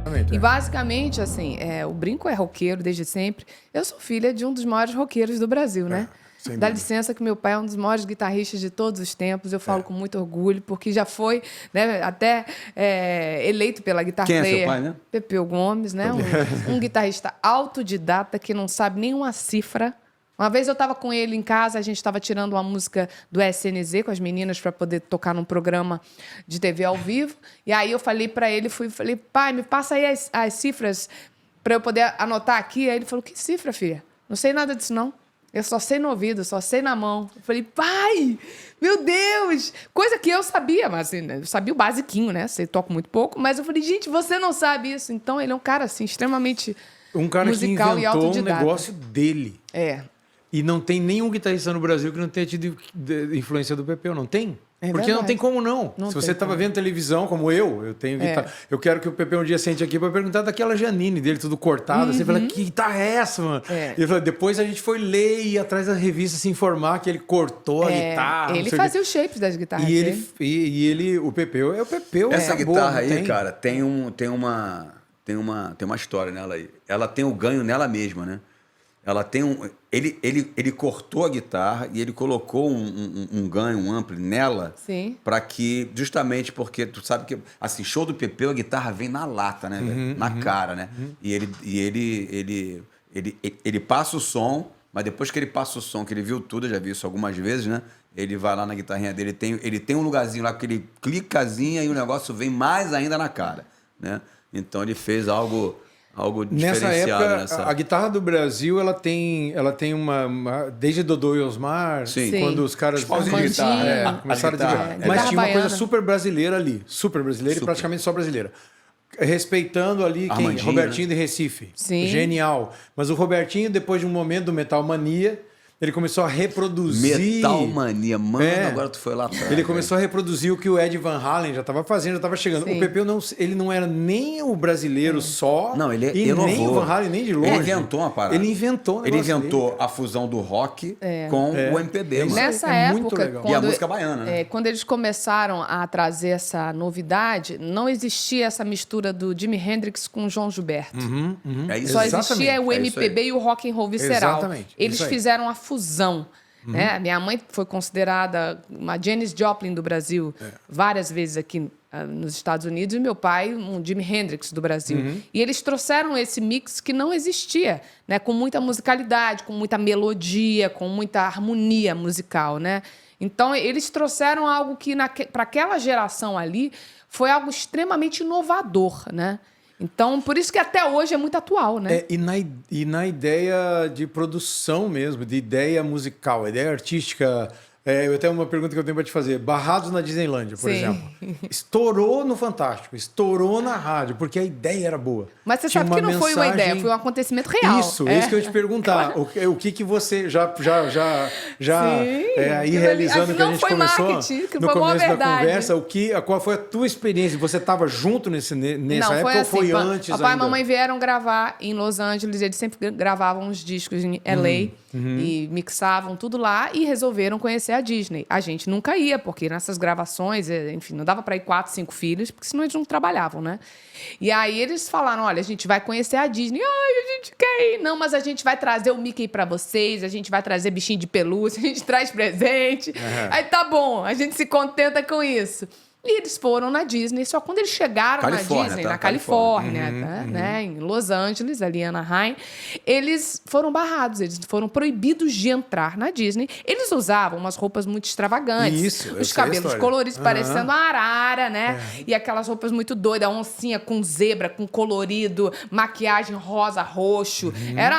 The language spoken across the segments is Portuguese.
Exatamente, E é. basicamente, assim, o Brinco é roqueiro desde sempre. Eu sou filha de um dos maiores roqueiros do Brasil, né? sem Dá dúvida. licença que meu pai é um dos maiores guitarristas de todos os tempos. Eu falo com muito orgulho, porque já foi, né, até eleito pela Guitar Quem é seu Player. pai, né? Pepeu Gomes, né? Um guitarrista autodidata que não sabe nenhuma cifra. Uma vez eu estava com ele em casa, a gente estava tirando uma música do SNZ com as meninas para poder tocar num programa de TV ao vivo. E aí eu falei para ele, falei, pai, me passa aí as cifras para eu poder anotar aqui. Aí ele falou, que cifra, filha? Não sei nada disso, não. Eu só sei no ouvido, só sei na mão. Eu falei, pai, meu Deus! Coisa que eu sabia, mas assim, eu sabia o basiquinho, né? Você toca muito pouco, mas eu falei, gente, você não sabe isso. Então ele é um cara, assim, extremamente Um cara que musical e inventou um autodidata. negócio dele. É. E não tem nenhum guitarrista no Brasil que não tenha tido influência do Pepeu, não tem? É Porque verdade. não tem como não. Não Se tem você estava como. vendo televisão, como eu tenho guitarra. Eu quero que o Pepeu um dia sente aqui para perguntar daquela Janine dele, tudo cortado. Você fala, que guitarra é essa, mano? É. E ele falou, depois a gente foi ler e ir atrás da revista se informar que ele cortou a guitarra. Ele fazia os shapes das guitarras E dele. ele, o Pepeu é o Pepeu. Essa acabou, guitarra não aí, tem? cara, tem uma história nela aí. Ela tem o ganho nela mesma, né? Ela tem ele cortou a guitarra e ele colocou um ganho, um ampli nela. Sim. Para que, justamente porque tu sabe que, assim, show do Pepeu, a guitarra vem na lata, né, velho? Na cara, né? E ele passa o som, mas depois que ele passa o som, que ele viu tudo, eu já vi isso algumas vezes, né? Ele vai lá na guitarrinha dele, ele tem um lugarzinho lá que ele clicazinha e o negócio vem mais ainda na cara, né? Então ele fez algo Nessa diferenciado época, a guitarra do Brasil, ela tem uma desde Dodô e Osmar, Sim. quando os caras Os pauzinhos de guitarra, começaram a guitarra. dizer, É. mas Guitarra tinha uma coisa baiana. super brasileira ali, super brasileira e praticamente só brasileira. Respeitando ali quem? Armandinho, Robertinho de Recife. Sim. Genial. Mas o Robertinho, depois de um momento do Metal Mania, ele começou a reproduzir... Metal Mania, mano, É. agora tu foi lá atrás. Ele começou a reproduzir o que o Ed Van Halen já estava fazendo, já estava chegando. Sim. O Pepeu ele não era nem o brasileiro só, Não, ele e inovou. nem o Van Halen, nem de longe. Ele inventou uma parada. Ele inventou um Ele negócio inventou dele. a fusão do rock com o MPB, mano. Nessa é muito época, legal. E a música baiana, né? quando eles começaram a trazer essa novidade, não existia essa mistura do Jimi Hendrix com o João Gilberto. É isso. Só Exatamente. existia o É isso MPB e o rock and roll visceral. Exatamente. Eles Isso aí. fizeram a fusão. Né? Minha mãe foi considerada uma Janis Joplin do Brasil várias vezes aqui nos Estados Unidos e meu pai um Jimi Hendrix do Brasil. E eles trouxeram esse mix que não existia, né? Com muita musicalidade, com muita melodia, com muita harmonia musical, né? Então, eles trouxeram algo que, para aquela geração ali, foi algo extremamente inovador, né? Então, por isso que até hoje é muito atual, né? E na ideia de produção mesmo, de ideia musical, ideia artística. Eu tenho uma pergunta que eu tenho para te fazer. Barrados na Disneylândia, por Sim. exemplo. Estourou no Fantástico, estourou na rádio, porque a ideia era boa. Mas você Tinha sabe que não foi uma mensagem- ideia, foi um acontecimento real. Isso que eu ia te perguntar. O que você já Sim. aí realizando o que a Não gente foi começou marketing, que no foi uma começo da verdade. conversa, qual foi a tua experiência? Você estava junto nessa Não, época ou foi antes Papai e ainda? mamãe vieram gravar em Los Angeles, eles sempre gravavam os discos em LA e mixavam tudo lá e resolveram conhecer a Disney. A gente nunca ia, porque nessas gravações, enfim, não dava para ir 4, 5 filhos, porque senão eles não trabalhavam, né? E aí eles falaram, olha, a gente vai conhecer a Disney. Ai, a gente quer ir. Não, mas a gente vai trazer o Mickey para vocês, a gente vai trazer bichinho de pelúcia, a gente traz presente. Aí tá bom, a gente se contenta com isso. E eles foram na Disney, só quando eles chegaram Califórnia, na Disney, tá? na Califórnia, né, em Los Angeles, ali em Anaheim, eles foram barrados, eles foram proibidos de entrar na Disney. Eles usavam umas roupas muito extravagantes. Isso, eu os sei a cabelos história. coloridos, parecendo uma arara, né? E aquelas roupas muito doidas, oncinha com zebra, com colorido, maquiagem rosa, roxo.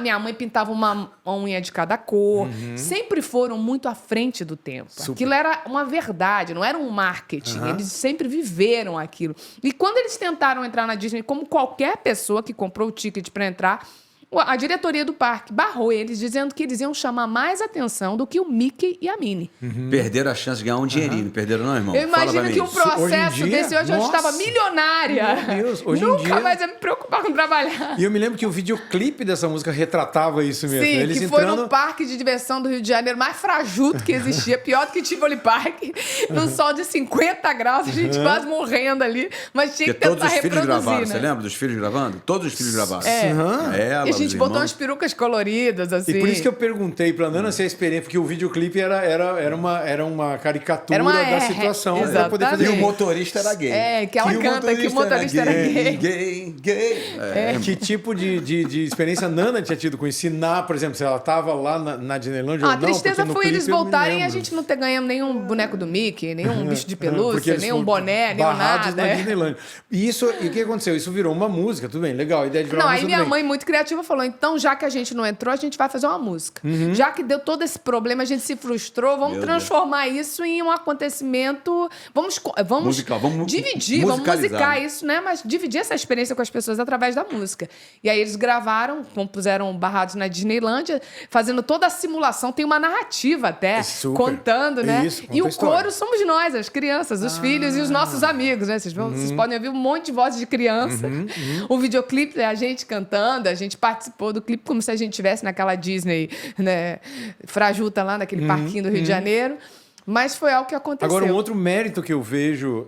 Minha mãe pintava uma unha de cada cor. Sempre foram muito à frente do tempo. Super. Aquilo era uma verdade, não era um marketing. Eles sempre viveram aquilo. E quando eles tentaram entrar na Disney, como qualquer pessoa que comprou o ticket para entrar, A diretoria do parque barrou eles, dizendo que eles iam chamar mais atenção do que o Mickey e a Minnie. Perderam a chance de ganhar um dinheirinho. Perderam não, irmão? Eu imagino que um processo Hoje em dia, desse hoje eu nossa. estava milionária. Meu Deus, hoje em Nunca dia- mais ia me preocupar com trabalhar. E eu me lembro que o videoclipe dessa música retratava isso mesmo. Sim, Eles que foi entrando... no parque de diversão do Rio de Janeiro mais frajuto que existia, pior do que Tivoli Park, num sol de 50 graus, a gente quase morrendo ali, mas tinha que Porque todos tentar os filhos reproduzir, gravaram. né? Você lembra dos filhos gravando? Todos os filhos gravaram. E a gente os botou irmãos. umas perucas coloridas, assim. E por isso que eu perguntei pra Nana se a experiência, porque o videoclipe era uma caricatura Era uma da situação. Pra poder fazer E o exatamente. motorista era gay. É, que ela canta que o motorista era gay. Gay. Que tipo de experiência a Nana tinha tido com ensinar, por exemplo, se ela tava lá na Disneyland ou A não? tristeza porque no foi eles clipe eu me voltarem e a lembro. gente não ter ganhado nenhum boneco do Mickey, nenhum bicho de Porque pelúcia, eles nenhum foram boné, nenhum barrados nada. na é. Disneyland. E o que aconteceu? Isso virou uma música, tudo bem, legal. A ideia de virar Não, uma aí música, minha tudo bem. mãe, muito criativa, falou: então, já que a gente não entrou, a gente vai fazer uma música. Uhum. Já que deu todo esse problema, a gente se frustrou, vamos Meu transformar isso em um acontecimento. Vamos Musical, vamos dividir, vamos musicalizar, musicar né? isso, né? Mas dividir essa experiência com as pessoas através da música. E aí eles gravaram, compuseram Barrados na Disneylândia, fazendo toda a simulação. Tem uma narrativa até, Super. contando, né? Isso, conta e a o história. coro somos nós, as crianças, os filhos e os nossos amigos, né? Vocês podem ouvir um monte de vozes de criança. O videoclipe é a gente cantando, a gente participou do clipe como se a gente estivesse naquela Disney, né, frajuta lá, naquele parquinho do Rio de Janeiro. Mas foi algo que aconteceu. Agora, um outro mérito que eu vejo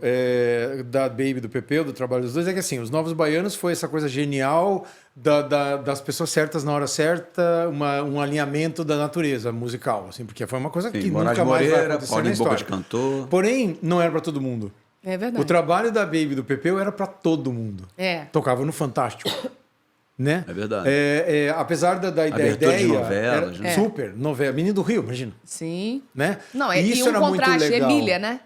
da Baby, do Pepeu, do trabalho dos dois, é que assim, os Novos Baianos foi essa coisa genial das pessoas certas na hora certa, um alinhamento da natureza musical, assim, porque foi uma coisa que Moraes nunca mais vai Moreira, acontecer na Paulinho Boca de história. Cantor. Porém, não era para todo mundo. É verdade. O trabalho da Baby e do Pepeu era para todo mundo. É. Tocava no Fantástico. Né? É verdade. Apesar da Abertura de ideia... novelas, era né? Super, novela. Menino do Rio, imagina. Sim. Né? Não, E e isso um era muito contraste, legal. Emília, né?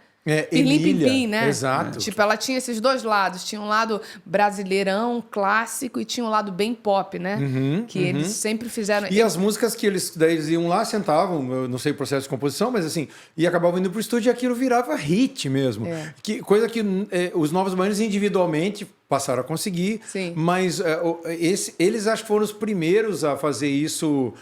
Pirlim Emília, Pim Pim, né? exato. Tipo, ela tinha esses dois lados. Tinha um lado brasileirão, clássico, e tinha um lado bem pop, né? Que eles sempre fizeram... E as músicas que daí eles iam lá, sentavam, eu não sei o processo de composição, mas assim, e acabavam indo pro estúdio e aquilo virava hit mesmo. É. Coisa que os Novos Baianos individualmente passaram a conseguir, Sim. mas eles acho que foram os primeiros a fazer isso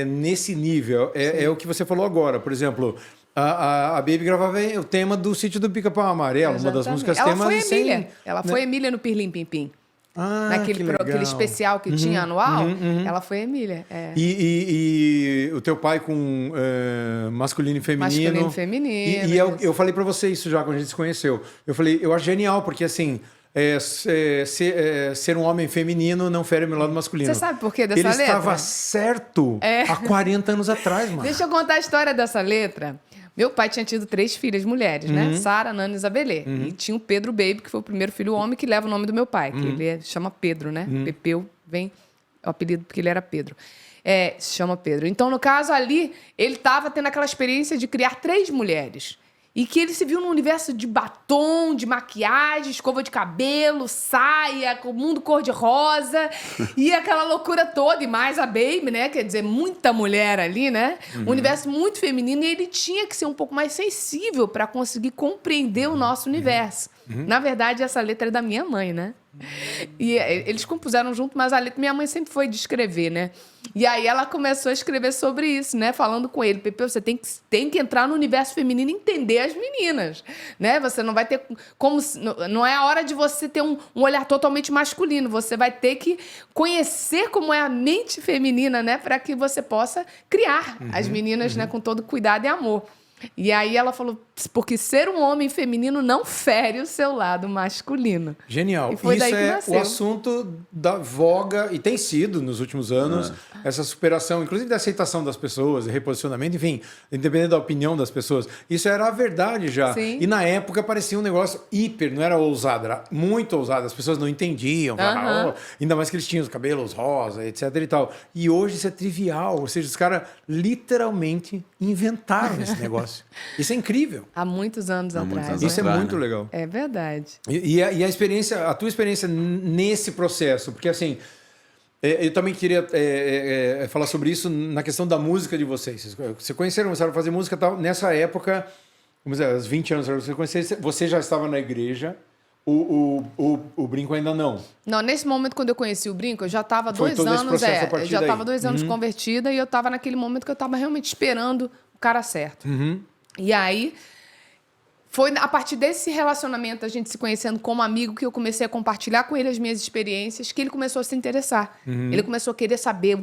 nesse nível. É o que você falou agora, por exemplo... A Baby gravava o tema do Sítio do Pica-Pau Amarelo, uma das Exatamente. músicas Ela temas foi sem- Emília. Ela né? foi Emília no Pirlim Pim Pim. Ah, Naquele que legal. aquele especial que tinha anual, ela foi Emília. É. E o teu pai com masculino e feminino. Masculino e feminino, E eu isso. falei pra você isso já quando a gente se conheceu. Eu falei, eu acho genial, porque assim, ser um homem feminino não fere o meu lado masculino. Você sabe por quê dessa Ele letra? estava certo há 40 anos atrás, mano. Deixa eu contar a história dessa letra. Meu pai tinha tido 3 filhas mulheres, né? Sara, Nana e Isabelê. E tinha o Pedro Baby, que foi o primeiro filho homem que leva o nome do meu pai, que ele chama Pedro, né? Pepeu vem o apelido porque ele era Pedro. Se chama Pedro. Então, no caso ali, ele estava tendo aquela experiência de criar 3 mulheres. E que ele se viu num universo de batom, de maquiagem, escova de cabelo, saia, com o mundo cor-de-rosa. E aquela loucura toda. E mais a Baby, né? Quer dizer, muita mulher ali, né? Um universo muito feminino. E ele tinha que ser um pouco mais sensível para conseguir compreender o nosso universo. Na verdade, essa letra é da minha mãe, né? E eles compuseram junto, mas a letra minha mãe sempre foi de escrever, né? E aí ela começou a escrever sobre isso, né? Falando com ele, Pepeu, você tem que entrar no universo feminino e entender as meninas, né? Você não vai ter como... Não é a hora de você ter um olhar totalmente masculino. Você vai ter que conhecer como é a mente feminina, né? Para que você possa criar as meninas, né? Com todo cuidado e amor. E aí ela falou, porque ser um homem feminino não fere o seu lado masculino. Genial. E foi Isso daí que é nasceu. o assunto da voga, e tem sido nos últimos anos, essa superação, inclusive da aceitação das pessoas, reposicionamento, enfim, independente da opinião das pessoas. Isso era a verdade já. Sim. E na época parecia um negócio hiper, não era ousado, era muito ousado. As pessoas não entendiam, falavam, ainda mais que eles tinham os cabelos rosa, etc e tal. E hoje isso é trivial, ou seja, os caras literalmente inventaram esse negócio. Isso é incrível. Há muitos anos atrás. Isso é Atrás, muito né? legal. É verdade. E a experiência, a tua experiência nesse processo, porque assim, eu também queria falar sobre isso na questão da música de vocês. Vocês conheceram, começaram a fazer música e tal, nessa época, vamos dizer, aos 20 anos, você já estava na igreja, O Brinco ainda não. Não, nesse momento, quando eu conheci o Brinco, eu já estava Foi 2 todo esse anos, processo a partir já daí. estava 2 anos convertida e eu estava naquele momento que eu estava realmente esperando o cara certo. E aí, foi a partir desse relacionamento, a gente se conhecendo como amigo, que eu comecei a compartilhar com ele as minhas experiências, que ele começou a se interessar. Ele começou a querer saber...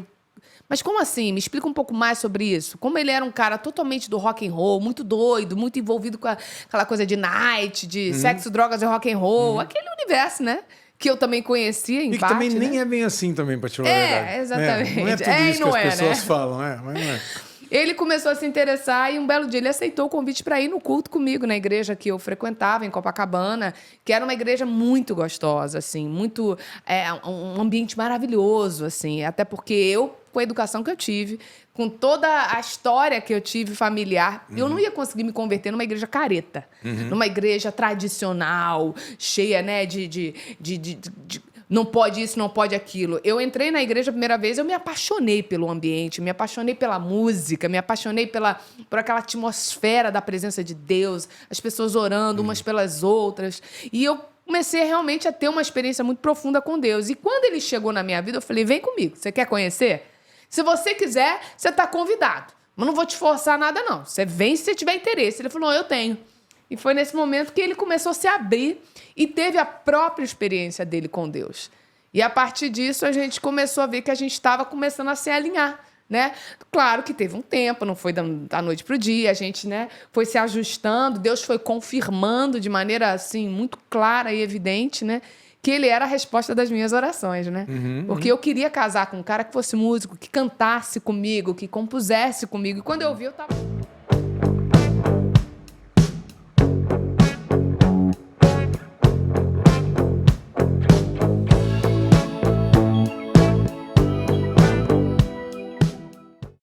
Mas como assim? Me explica um pouco mais sobre isso. Como ele era um cara totalmente do rock and roll, muito doido, muito envolvido com aquela coisa de night, de sexo, drogas e rock and roll, aquele universo, né? Que eu também conhecia, em E que parte, também nem né? é bem assim também, pra te falar a verdade. Exatamente. Não é tudo É e isso que não as é, pessoas né? falam, mas não é. Ele começou a se interessar e um belo dia ele aceitou o convite para ir no culto comigo na igreja que eu frequentava em Copacabana, que era uma igreja muito gostosa, assim, muito um ambiente maravilhoso, assim, até porque eu, com a educação que eu tive, com toda a história que eu tive familiar, eu não ia conseguir me converter numa igreja careta, numa igreja tradicional, cheia, né, de não pode isso, não pode aquilo. Eu entrei na igreja a primeira vez, eu me apaixonei pelo ambiente, me apaixonei pela música, me apaixonei por aquela atmosfera da presença de Deus, as pessoas orando umas pelas outras. E eu comecei realmente a ter uma experiência muito profunda com Deus. E quando ele chegou na minha vida, eu falei, vem comigo, você quer conhecer? Se você quiser, você está convidado. Mas não vou te forçar nada, não. Você vem se você tiver interesse. Ele falou, eu tenho. E foi nesse momento que ele começou a se abrir e teve a própria experiência dele com Deus. E a partir disso, a gente começou a ver que a gente estava começando a se alinhar, né? Claro que teve um tempo, não foi da noite para o dia, a gente, né, foi se ajustando, Deus foi confirmando de maneira assim muito clara e evidente, né, que ele era a resposta das minhas orações, né? Porque eu queria casar com um cara que fosse músico, que cantasse comigo, que compusesse comigo. E quando eu vi, eu estava...